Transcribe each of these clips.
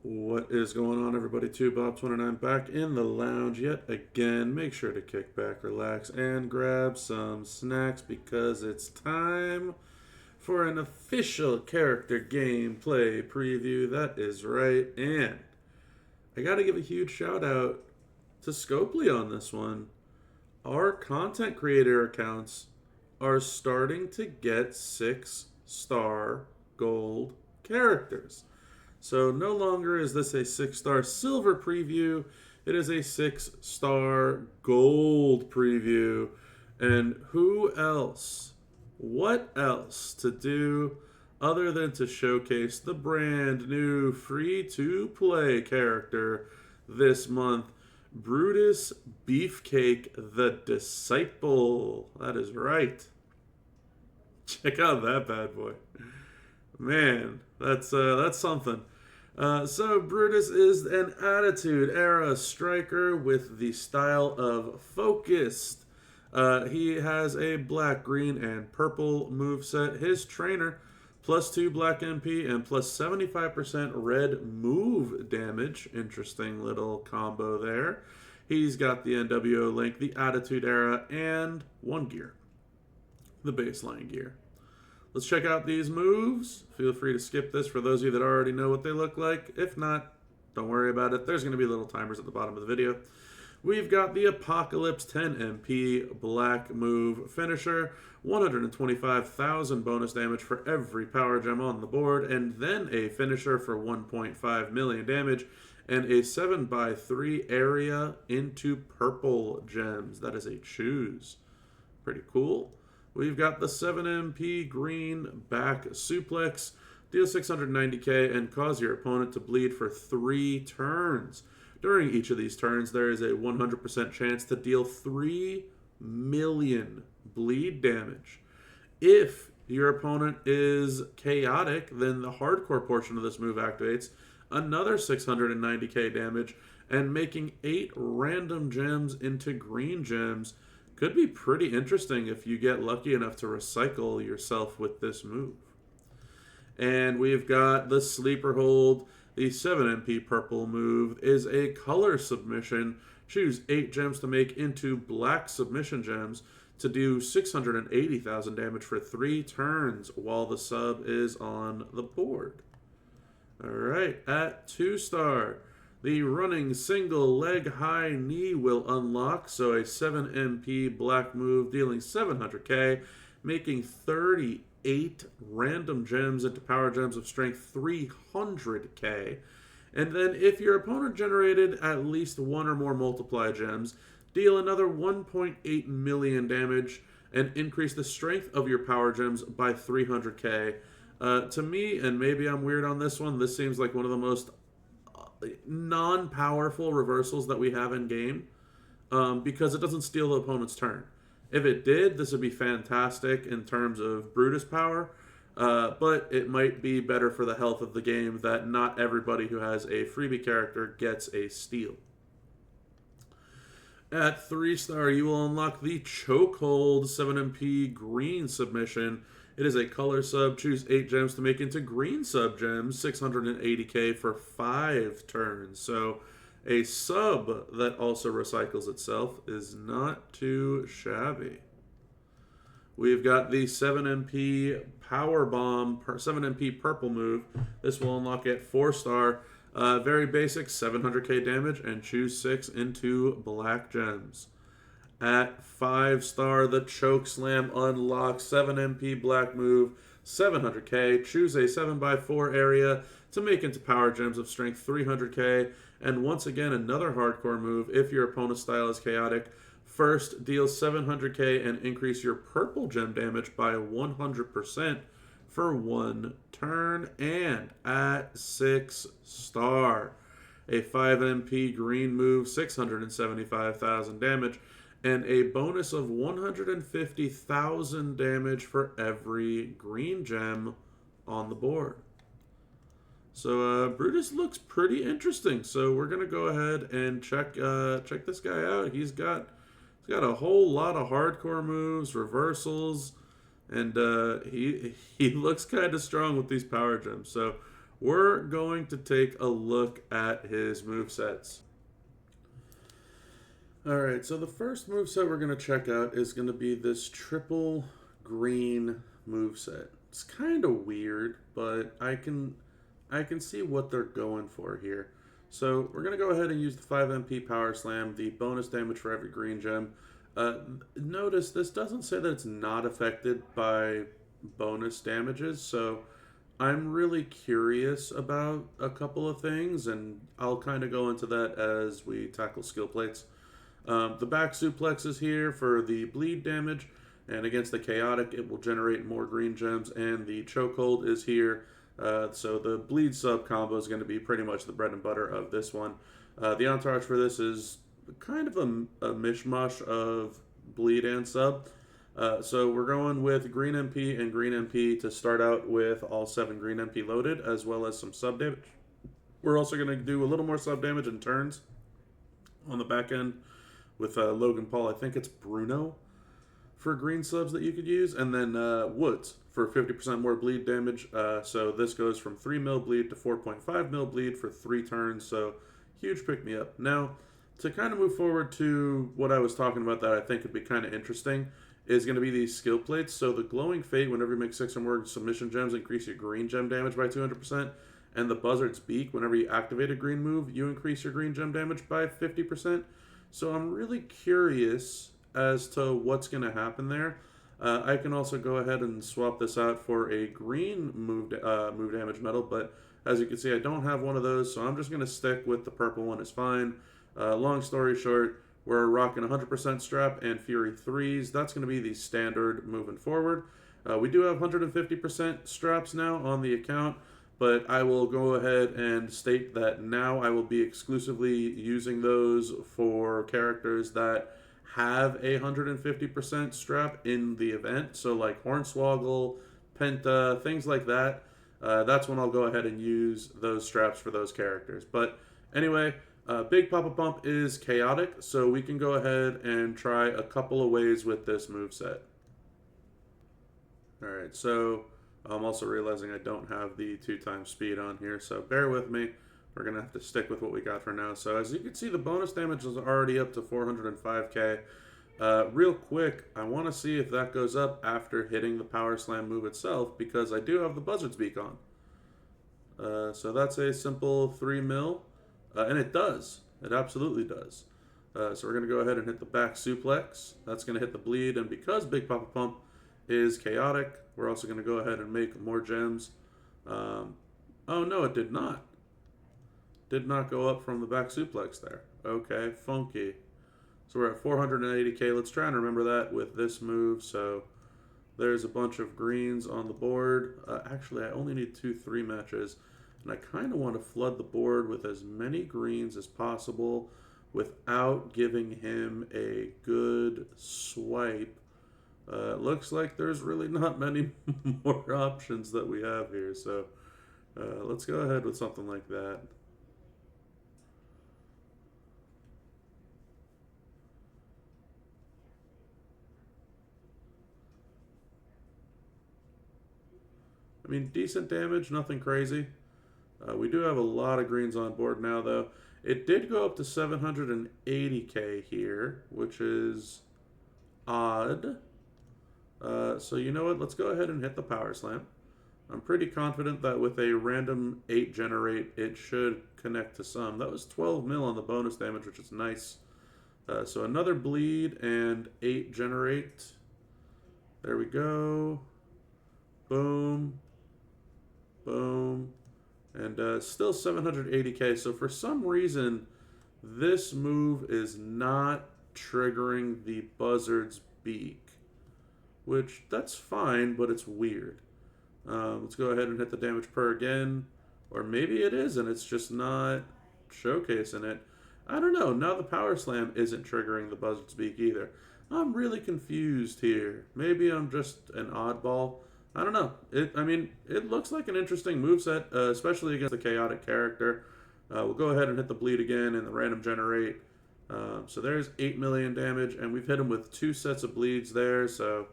What is going on, everybody? Bob29 back in the lounge yet again. Make sure to kick back, relax, and grab some snacks because it's time for an official character gameplay preview. That is right. And I got to give a huge shout out to Scopely on this one. Our content creator accounts are starting to get 6-star gold characters. So no longer is this a 6-star silver preview, it is a 6-star gold preview. And who else, what else to do other than to showcase the brand new free-to-play character this month, Brutus Beefcake the Disciple. That is right. Check out that bad boy. Man, that's something. So Brutus is an Attitude Era striker with the style of Focused. He has a black, green, and purple moveset. His trainer, +2 black MP and +75% red move damage. Interesting little combo there. He's got the NWO link, the Attitude Era, and 1 gear. The baseline gear. Let's check out these moves. Feel free to skip this for those of you that already know what they look like. If not, don't worry about it. There's going to be little timers at the bottom of the video. We've got the Apocalypse 10 MP black move finisher, 125,000 bonus damage for every power gem on the board, and then a finisher for 1.5 million damage, and a 7x3 area into purple gems. That is a choose. Pretty cool. We've got the 7MP green back suplex. Deal 690k and cause your opponent to bleed for 3 turns. During each of these turns, there is a 100% chance to deal 3 million bleed damage. If your opponent is chaotic, then the hardcore portion of this move activates, another 690k damage, and making 8 random gems into green gems. Could be pretty interesting if you get lucky enough to recycle yourself with this move. And we've got the Sleeper Hold. The 7MP purple move is a color submission. Choose 8 gems to make into black submission gems to do 680,000 damage for 3 turns while the sub is on the board. Alright, at 2-star. The running single leg high knee will unlock, so a 7MP black move dealing 700k, making 38 random gems into power gems of strength 300k. And then if your opponent generated at least 1 or more multiply gems, deal another 1.8 million damage and increase the strength of your power gems by 300k. To me, and maybe I'm weird on this one, this seems like one of the most non-powerful reversals that we have in game, because it doesn't steal the opponent's turn. If it did, this would be fantastic in terms of Brutus power, but it might be better for the health of the game that not everybody who has a freebie character gets a steal. At 3-star, you will unlock the Chokehold 7MP green submission. It is a color sub. Choose 8 gems to make into green sub gems, 680k for 5 turns. So a sub that also recycles itself is not too shabby. We've got the 7MP Power Bomb, 7MP purple move. This will unlock at 4-star. Very basic, 700k damage, and choose 6 into black gems. At 5-star, the Choke Slam unlocks 7MP black move, 700k. Choose a 7x4 area to make into power gems of strength 300k. And once again, another hardcore move if your opponent's style is chaotic. First, deal 700k and increase your purple gem damage by 100% for 1 turn. And at 6-star, a 5MP green move, 675,000 damage, and a bonus of 150,000 damage for every green gem on the board. So Brutus looks pretty interesting. So we're gonna go ahead and check this guy out. He's got a whole lot of hardcore moves, reversals, and he looks kind of strong with these power gems. So we're going to take a look at his movesets. Alright, so the first moveset we're going to check out is going to be this triple green moveset. It's kind of weird, but I can see what they're going for here. So we're going to go ahead and use the 5 MP Power Slam, the bonus damage for every green gem. Notice this doesn't say that it's not affected by bonus damages, so I'm really curious about a couple of things, and I'll kind of go into that as we tackle skill plates. The back suplex is here for the bleed damage, and against the chaotic it will generate more green gems, and the chokehold is here. So the bleed sub combo is going to be pretty much the bread and butter of this one. The entourage for this is kind of a mishmash of bleed and sub. So we're going with green MP and green MP to start out with all 7 green MP loaded, as well as some sub damage. We're also going to do a little more sub damage in turns on the back end with Logan Paul. I think it's Bruno for green subs that you could use, and then Woods for 50% more bleed damage. So this goes from 3 mil bleed to 4.5 mil bleed for 3 turns, so huge pick me up. Now, to kind of move forward to what I was talking about that I think would be kind of interesting is going to be these skill plates. So the Glowing Fate, whenever you make 6 or more submission gems, increase your green gem damage by 200%. And the Buzzard's Beak, whenever you activate a green move, you increase your green gem damage by 50%. So I'm really curious as to what's going to happen there. I can also go ahead and swap this out for a green move damage medal, but as you can see, I don't have one of those, so I'm just going to stick with the purple one. It's fine. Long story short, we're rocking 100% strap and Fury 3s. That's going to be the standard moving forward. We do have 150% straps now on the account, but I will go ahead and state that now I will be exclusively using those for characters that have a 150% strap in the event. So like Hornswoggle, Penta, things like that. That's when I'll go ahead and use those straps for those characters. But anyway, Big Papa Pump is chaotic, so we can go ahead and try a couple of ways with this moveset. Alright, so I'm also realizing I don't have the 2x speed on here, so bear with me. We're going to have to stick with what we got for now. So as you can see, the bonus damage is already up to 405k. Real quick, I want to see if that goes up after hitting the Power Slam move itself, because I do have the Buzzard's Beak on. So that's a simple 3 mil. And it does. It absolutely does. So we're going to go ahead and hit the back suplex. That's going to hit the bleed. And because Big Papa Pump is chaotic, we're also going to go ahead and make more gems. Oh, no, it did not. Did not go up from the back suplex there. Okay, funky. So we're at 480k. Let's try and remember that with this move. So there's a bunch of greens on the board. Actually, I only need 2-3 matches. And I kind of want to flood the board with as many greens as possible without giving him a good swipe. Looks like there's really not many more options that we have here. So let's go ahead with something like that. I mean, decent damage, nothing crazy. We do have a lot of greens on board now, though. It did go up to 780k here, which is odd. So you know what? Let's go ahead and hit the Power Slam. I'm pretty confident that with a random 8 generate, it should connect to some. That was 12 mil on the bonus damage, which is nice. So another bleed and 8 generate. There we go. Boom. Boom. And still 780k. So for some reason, this move is not triggering the Buzzard's Beak. Which, that's fine, but it's weird. Let's go ahead and hit the damage per again. Or maybe it is, and it's just not showcasing it. I don't know. Now the Power Slam isn't triggering the Buzzard's Beak either. I'm really confused here. Maybe I'm just an oddball. I don't know. I mean, it looks like an interesting moveset, especially against the chaotic character. We'll go ahead and hit the bleed again and the random generate. So there's 8 million damage, and we've hit him with 2 sets of bleeds there. So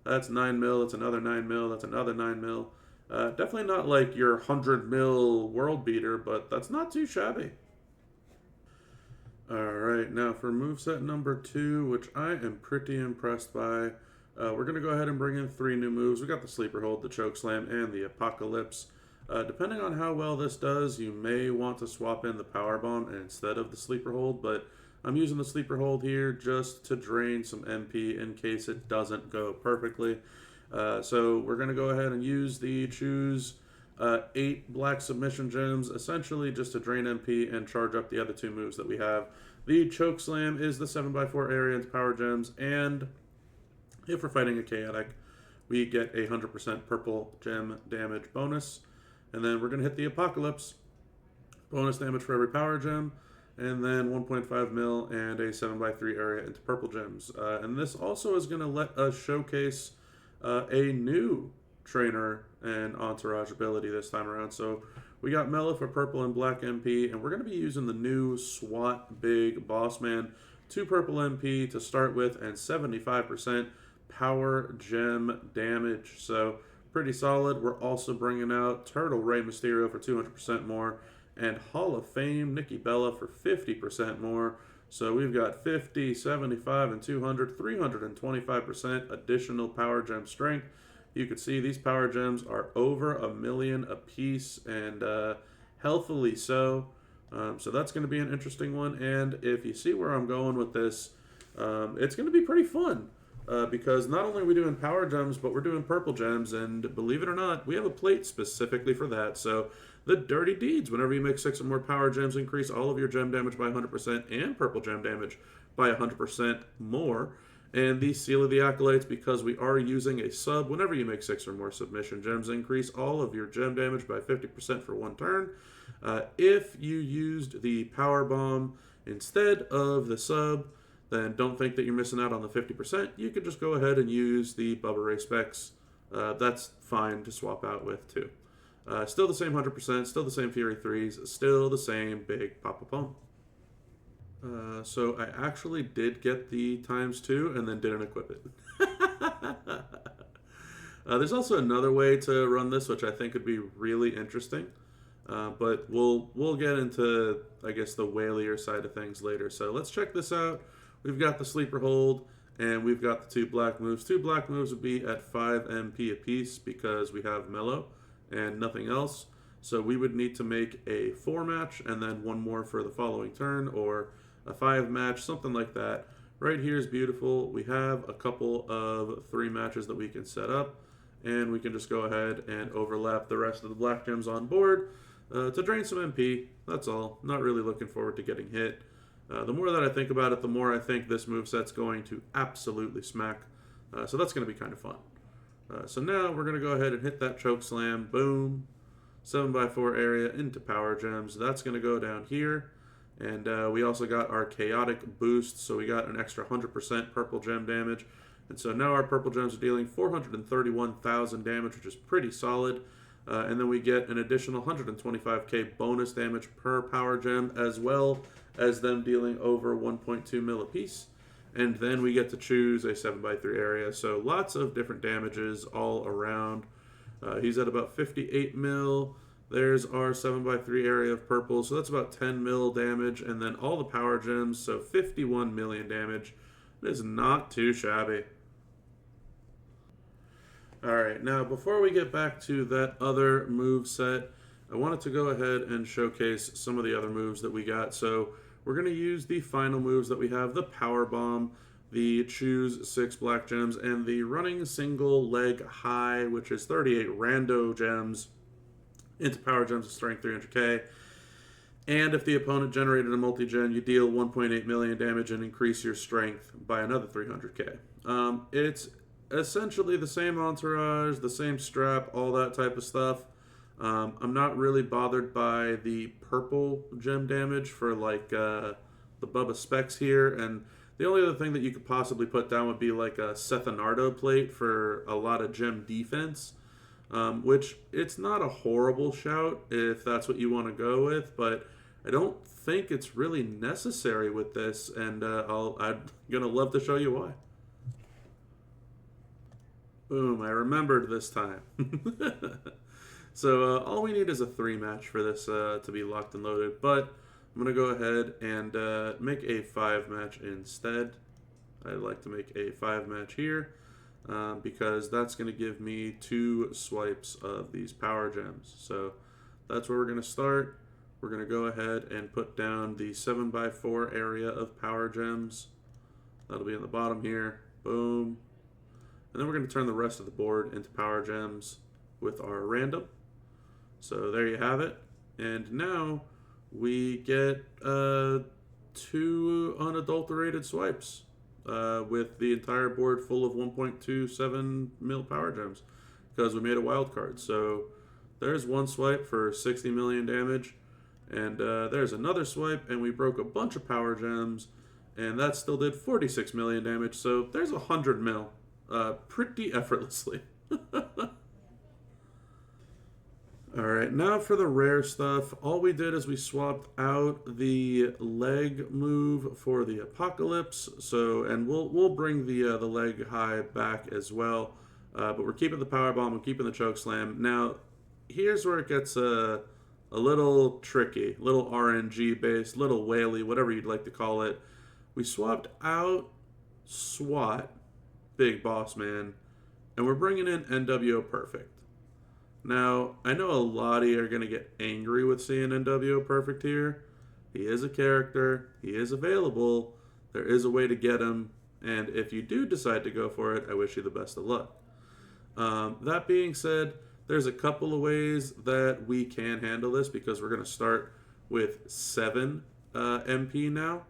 that's 9 mil. That's another 9 mil. That's another 9 mil. Definitely not like your 100 mil world beater, but that's not too shabby. Alright, now for moveset number 2, which I am pretty impressed by, we're going to go ahead and bring in 3 new moves. We got the Sleeper Hold, the Choke Slam, and the Apocalypse. Depending on how well this does, you may want to swap in the Power Bomb instead of the Sleeper Hold, but I'm using the Sleeper Hold here just to drain some MP in case it doesn't go perfectly. So we're going to go ahead and use the choose 8 black submission gems, essentially just to drain MP and charge up the other 2 moves that we have. The Choke Slam is the 7x4 area into power gems, and if we're fighting a chaotic, we get a 100% purple gem damage bonus. And then we're going to hit the Apocalypse, bonus damage for every power gem, and then 1.5 mil and a 7x3 area into purple gems. And this also is going to let us showcase a new trainer and entourage ability this time around. So we got Mellow for purple and black MP, and we're going to be using the new SWAT Big Boss Man, 2 purple MP to start with, and 75% power gem damage. So pretty solid. We're also bringing out Turtle Rey Mysterio for 200% more, and Hall of Fame Nikki Bella for 50% more. So we've got 50, 75, and 200, 325% additional power gem strength. You can see these power gems are over 1 million a piece, and healthily so. So that's going to be an interesting one. And if you see where I'm going with this, it's going to be pretty fun. Because not only are we doing power gems, but we're doing purple gems, and believe it or not, we have a plate specifically for that. So the Dirty Deeds, whenever you make 6 or more power gems, increase all of your gem damage by 100% and purple gem damage by 100% more. And the Seal of the Acolytes, because we are using a sub, whenever you make 6 or more submission gems, increase all of your gem damage by 50% for 1 turn. If you used the Power Bomb instead of the sub, then don't think that you're missing out on the 50%. You can just go ahead and use the Bubba Ray specs. That's fine to swap out with too. Still the same 100%, still the same Fury 3s, still the same big Papa Pump. So I actually did get the *2 and then didn't equip it. There's also another way to run this, which I think would be really interesting. But we'll get into, I guess, the whalier side of things later. So let's check this out. We've got the Sleeper Hold, and we've got the 2 black moves. 2 black moves would be at 5 MP apiece because we have Mellow and nothing else. So we would need to make a 4 match and then 1 more for the following turn, or a 5 match, something like that. Right here is beautiful. We have a couple of 3 matches that we can set up, and we can just go ahead and overlap the rest of the black gems on board to drain some MP. That's all. Not really looking forward to getting hit. The more that I think about it, the more I think this moveset's going to absolutely smack. So that's going to be kind of fun. So now we're going to go ahead and hit that Choke Slam. Boom. 7x4 area into power gems. That's going to go down here. And we also got our chaotic boost, so we got an extra 100% purple gem damage. And so now our purple gems are dealing 431,000 damage, which is pretty solid. And then we get an additional 125k bonus damage per power gem, as well as them dealing over 1.2 mil apiece. And then we get to choose a 7x3 area. So lots of different damages all around. He's at about 58 mil. There's our 7x3 area of purple, so that's about 10 mil damage, and then all the power gems, so 51 million damage. It is not too shabby. Alright, now before we get back to that other move set, I wanted to go ahead and showcase some of the other moves that we got. So we're going to use the final moves that we have, the Power Bomb, the choose 6 black gems, and the running single leg high, which is 38 rando gems into power gems of strength 300k. And if the opponent generated a multi-gen, you deal 1.8 million damage and increase your strength by another 300k. It's essentially the same entourage, the same strap, all that type of stuff. I'm not really bothered by the purple gem damage for like the Bubba specs here, and the only other thing that you could possibly put down would be like a Sethanardo plate for a lot of gem defense. Which it's not a horrible shout if that's what you want to go with, but I don't think it's really necessary with this, and I'm gonna love to show you why. Boom, I remembered this time. So all we need is a 3 match for this to be locked and loaded, but I'm going to go ahead and make a 5 match instead. I'd like to make a 5 match here because that's going to give me 2 swipes of these power gems. So that's where we're going to start. We're going to go ahead and put down the 7x4 area of power gems. That'll be in the bottom here. Boom. And then we're going to turn the rest of the board into power gems with our random. So there you have it. And now we get 2 unadulterated swipes with the entire board full of 1.27 mil power gems because we made a wild card. So there's one swipe for 60 million damage. And there's another swipe, and we broke a bunch of power gems, and that still did 46 million damage. So there's 100 mil pretty effortlessly. Alright, now for the rare stuff. All we did is we swapped out the leg move for the Apocalypse. So, and we'll bring the leg high back as well. But we're keeping the power bomb, we're keeping the choke slam. Now, here's where it gets a little tricky, little RNG based, little whaley, whatever you'd like to call it. We swapped out SWAT, Big Boss Man, and we're bringing in NWO Perfect. Now, I know a lot of you are going to get angry with seeing NWO Perfect here. He is a character. He is available. There is a way to get him. And if you do decide to go for it, I wish you the best of luck. That being said, there's a couple of ways that we can handle this because we're going to start with 7 MP now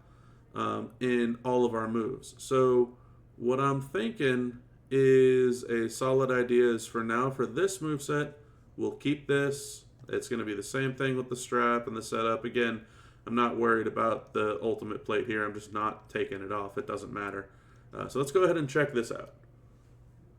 in all of our moves. So what I'm thinking is a solid idea is for now, for this moveset, we'll keep this. It's going to be the same thing with the strap and the setup. Again, I'm not worried about the ultimate plate here. I'm just not taking it off. It doesn't matter. So let's go ahead and check this out.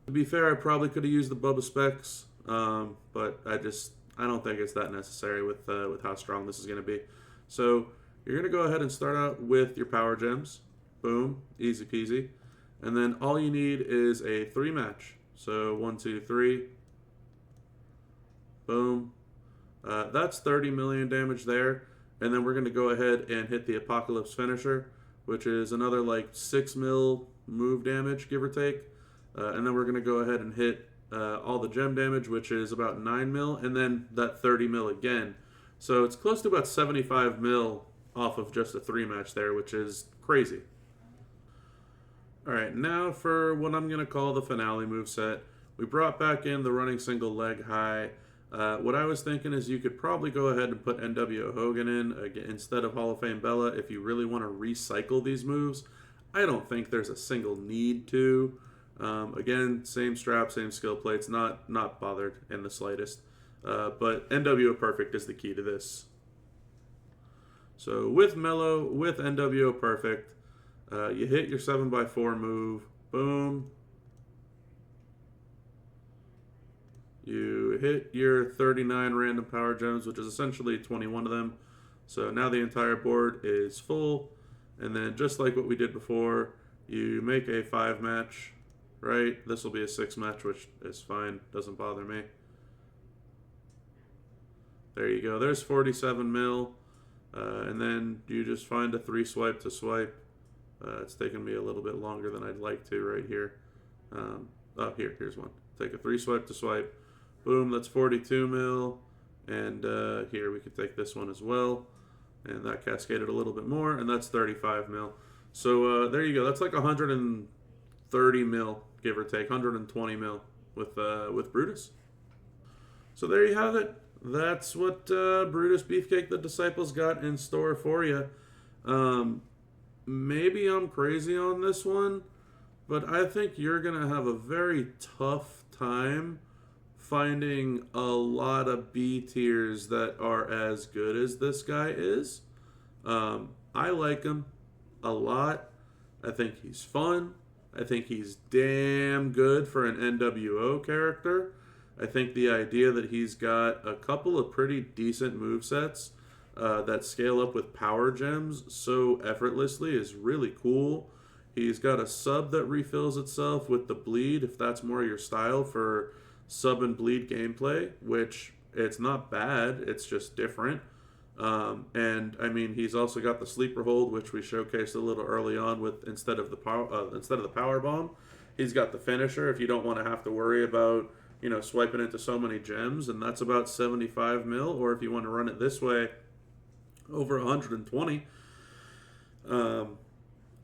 To be fair, I probably could have used the Bubba Specs, but I don't think it's that necessary with how strong this is going to be. So you're going to go ahead and start out with your power gems. Boom, easy peasy. And then all you need is a 3 match. So 1, 2, 3. Boom. That's 30 million damage there. And then we're going to go ahead and hit the Apocalypse finisher, which is another like 6 mil move damage, give or take. And then we're going to go ahead and hit all the gem damage, which is about 9 mil, and then that 30 mil again. So it's close to about 75 mil off of just a 3 match there, which is crazy. Alright, now for what I'm going to call the finale moveset. We brought back in the running single leg high. What I was thinking is you could probably go ahead and put NWO Hogan in instead of Hall of Fame Bella if you really want to recycle these moves. I don't think there's a single need to. Again, same strap, same skill plates, not bothered in the slightest. But NWO Perfect is the key to this. So with Mello, with NWO Perfect, you hit your 7x4 move, boom. You hit your 39 random power gems, which is essentially 21 of them. So now the entire board is full. And then just like what we did before, you make a 5 match, right? This will be a 6 match, which is fine, doesn't bother me. There you go, there's 47 mil. And then you just find a 3 swipe to swipe. It's taking me a little bit longer than I'd like to right here. Here's one. Take a 3 swipe to swipe. Boom, that's 42 mil. And here we could take this one as well. And that cascaded a little bit more, and that's 35 mil. So there you go. That's like 130 mil, give or take, 120 mil with Brutus. So there you have it. That's what Brutus Beefcake the Disciples got in store for you. Maybe I'm crazy on this one, but I think you're going to have a very tough time finding a lot of B tiers that are as good as this guy is. I like him a lot. I think he's fun. I think he's damn good for an NWO character. I think the idea that he's got a couple of pretty decent movesets that scale up with power gems so effortlessly is really cool. He's got a sub that refills itself with the bleed, if that's more your style for sub and bleed gameplay, which it's not bad, it's just different. And I mean, he's also got the sleeper hold, which we showcased a little early on with instead of the power bomb, he's got the finisher. If you don't want to have to worry about swiping into so many gems, and that's about 75 mil. Or if you want to run it this way, over 120.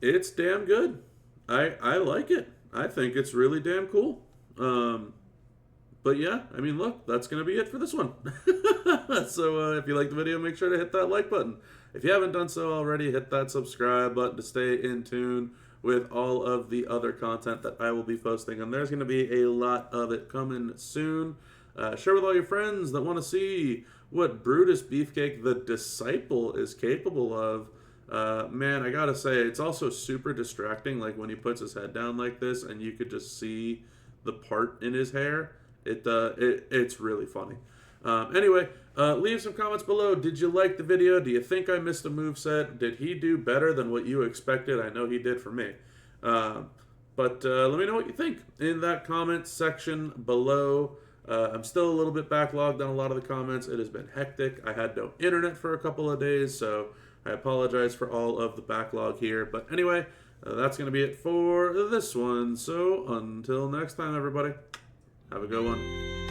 It's damn good. I like it. I think it's really damn cool. But yeah, I mean, look, that's going to be it for this one. So if you like the video, make sure to hit that like button. If you haven't done so already, hit that subscribe button to stay in tune with all of the other content that I will be posting. And there's going to be a lot of it coming soon. Share with all your friends that want to see what Brutus Beefcake, the Disciple, is capable of. Man, I gotta say, it's also super distracting, like when he puts his head down like this and you could just see the part in his hair. It's really funny. Anyway, leave some comments below. Did you like the video? Do you think I missed a moveset? Did he do better than what you expected? I know he did for me. But let me know what you think in that comment section below. I'm still a little bit backlogged on a lot of the comments. It has been hectic. I had no internet for a couple of days, so I apologize for all of the backlog here. But anyway, that's going to be it for this one. So until next time, everybody, have a good one.